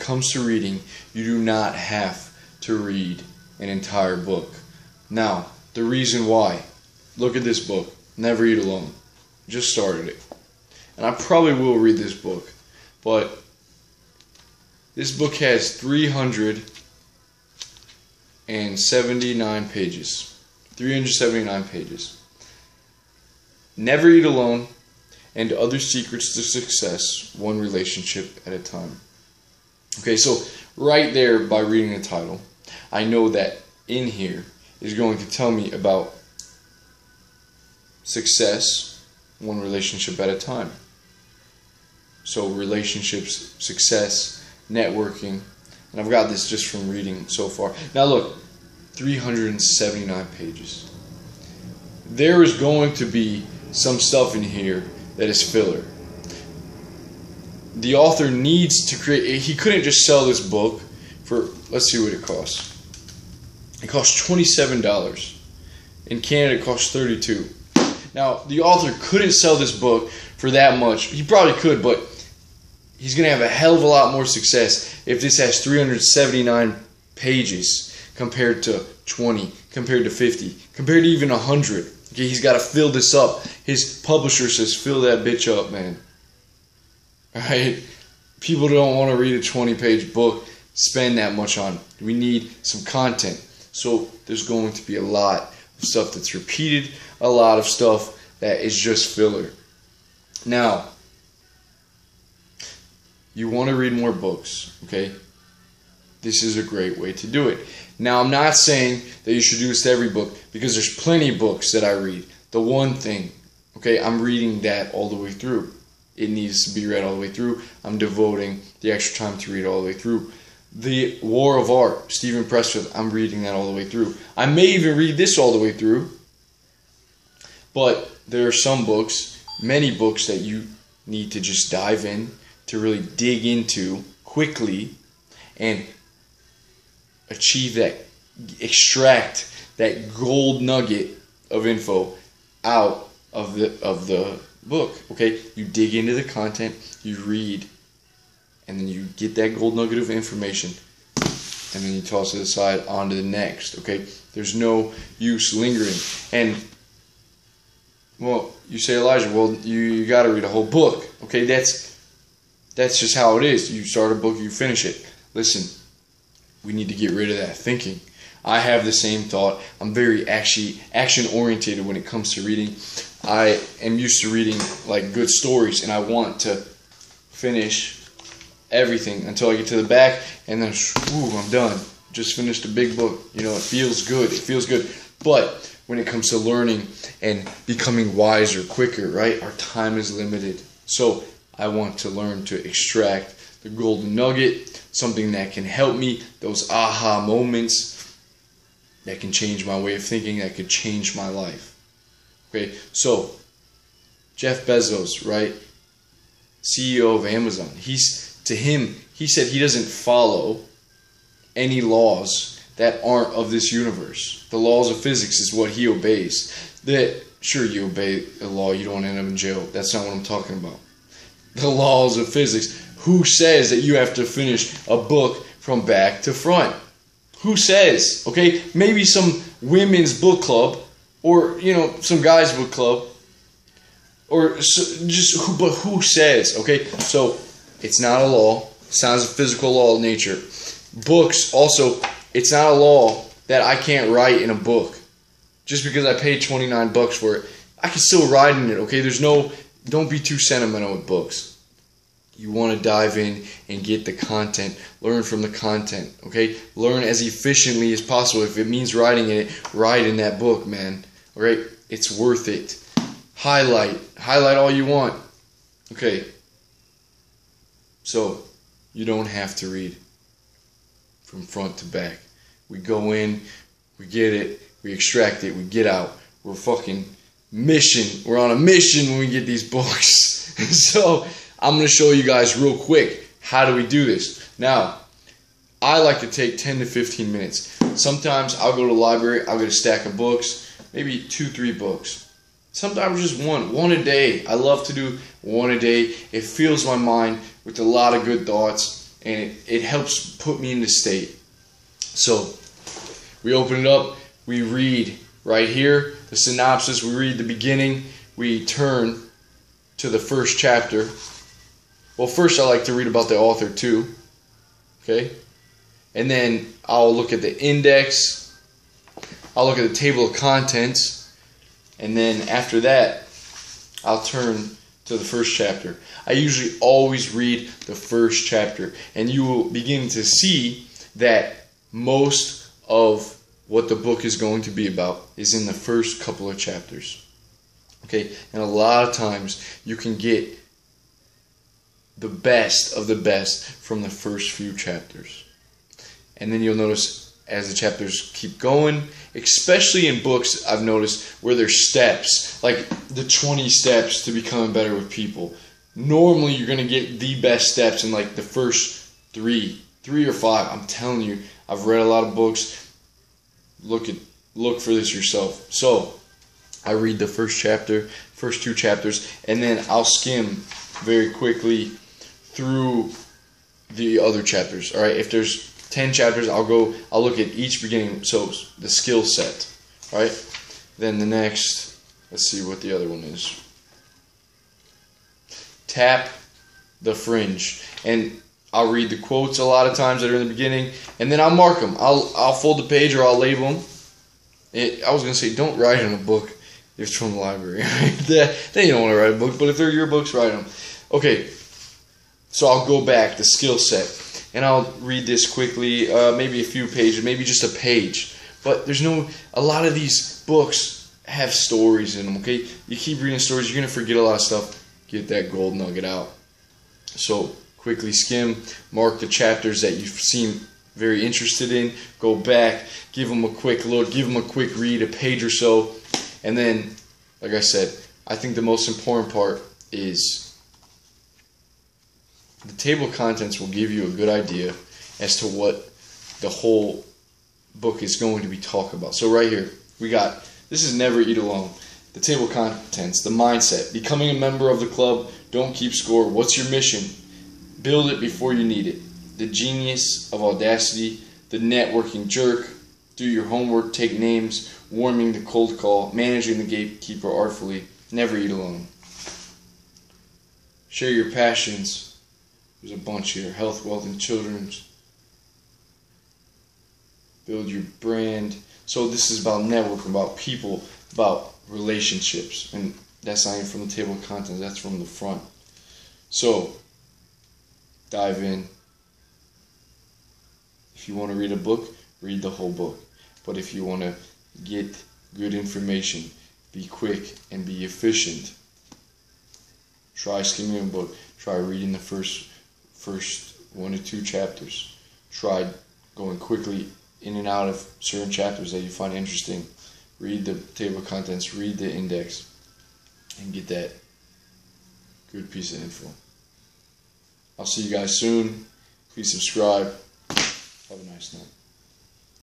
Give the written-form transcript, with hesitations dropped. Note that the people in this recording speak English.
comes to reading, you do not have to read an entire book. Now, the reason why, look at this book, Never Eat Alone. Just started it. And I probably will read this book, but this book has 379 pages. 379 pages. Never Eat Alone and Other Secrets to Success, One Relationship at a Time. Okay, so right there, by reading the title, I know that in here is going to tell me about success, one relationship at a time. So relationships, success, networking, and I've got this just from reading so far. Now look, 379 pages. There is going to be some stuff in here that is filler. The author needs to create, he couldn't just sell this book for, let's see what it costs. It costs $27. In Canada, it costs $32. Now, the author couldn't sell this book for that much. He probably could, but he's going to have a hell of a lot more success if this has 379 pages compared to 20, compared to 50, compared to even 100. Okay, he's got to fill this up. His publisher says, fill that bitch up, man. Alright? People don't want to read a 20-page book, spend that much on it. We need some content. So there's going to be a lot of stuff that's repeated, a lot of stuff that is just filler. Now, you want to read more books, okay? This is a great way to do it. Now, I'm not saying that you should do this to every book, because there's plenty of books that I read. The One Thing, okay, I'm reading that all the way through. It needs to be read all the way through. I'm devoting the extra time to read all the way through. The War of Art, Stephen Pressfield, I'm reading that all the way through. I may even read this all the way through, but there are some books, many books, that you need to just dive in, to really dig into quickly and achieve that, extract that gold nugget of info out of the book. Okay, you dig into the content, you read, and then you get that gold nugget of information, and then you toss it aside on to the next. Okay, there's no use lingering. And well, you say, Elijah, well, you got to read a whole book. Okay, that's just how it is. You start a book, you finish it. Listen, we need to get rid of that thinking. I have the same thought. I'm very action-oriented when it comes to reading. I am used to reading like good stories, and I want to finish everything until I get to the back, and then I'm done. Just finished a big book. You know, it feels good. It feels good. But when it comes to learning and becoming wiser quicker, right? Our time is limited. So I want to learn to extract the golden nugget, something that can help me, those aha moments that can change my way of thinking, that could change my life. Okay, so Jeff Bezos, right? CEO of Amazon. He said he doesn't follow any laws that aren't of this universe. The laws of physics is what he obeys. Sure, you obey a law, you don't end up in jail. That's not what I'm talking about. The laws of physics. Who says that you have to finish a book from back to front? Who says? Okay, maybe some women's book club, or some guys' book club, or but who says? Okay, so it's not a law. It's not a physical law of nature. Books also, it's not a law that I can't write in a book. Just because I paid $29 for it, I can still write in it. Okay, don't be too sentimental with books. You want to dive in and get the content, learn from the content, okay? Learn as efficiently as possible. If it means writing in it, write in that book, man. All right? It's worth it. Highlight all you want. Okay. So, you don't have to read from front to back. We go in, we get it, we extract it, we get out. We're fucking we're on a mission when we get these books. So, I'm going to show you guys real quick, how do we do this? Now, I like to take 10 to 15 minutes. Sometimes I'll go to the library, I'll get a stack of books, maybe 2-3 books. Sometimes just one a day. I love to do one a day. It fills my mind with a lot of good thoughts, and it helps put me in the state. So we open it up, we read right here the synopsis, we read the beginning, we turn to the first chapter. Well, first I like to read about the author too, okay? And then I'll look at the index, I'll look at the table of contents, and then after that I'll turn to the first chapter. I usually always read the first chapter, and you will begin to see that most of what the book is going to be about is in the first couple of chapters. Okay, and a lot of times you can get the best of the best from the first few chapters. And then you'll notice as the chapters keep going, especially in books I've noticed where there's steps, like the 20 steps to becoming better with people. Normally you're going to get the best steps in like the first three or five. I'm telling you, I've read a lot of books. Look for this yourself. So I read the first chapter, first two chapters, and then I'll skim very quickly through the other chapters. All right, if there's 10 chapters, I'll look at each beginning. So the skill set. All right, then the next, let's see what the other one is. Tap the fringe, and I'll read the quotes a lot of times that are in the beginning, and then I'll mark them. I'll fold the page or I'll label them. I was gonna say don't write in a book if it's from the library. Then you don't want to write a book, but if they're your books, write them. Okay, so I'll go back the skill set, and I'll read this quickly, maybe a few pages, maybe just a page. But a lot of these books have stories in them. Okay, you keep reading stories, you're gonna forget a lot of stuff. Get that gold nugget out. So quickly skim, mark the chapters that you seem very interested in, go back, give them a quick look, give them a quick read, a page or so, and then, like I said, I think the most important part is the table of contents will give you a good idea as to what the whole book is going to be talking about. So right here, we got, this is Never Eat Alone. The table of contents, the mindset, becoming a member of the club, don't keep score, what's your mission? Build it before you need it. The genius of audacity, the networking jerk, do your homework, take names, warming the cold call, managing the gatekeeper artfully, never eat alone. Share your passions. There's a bunch here. Health, wealth, and children's. Build your brand. So this is about networking, about people, about relationships. And that's not even from the table of contents, that's from the front. So dive in. If you want to read a book, read the whole book. But if you want to get good information, be quick and be efficient, try skimming a book. Try reading the first 1 to 2 chapters. Try going quickly in and out of certain chapters that you find interesting. Read the table of contents, read the index, and get that good piece of info. I'll see you guys soon. Please subscribe. Have a nice night.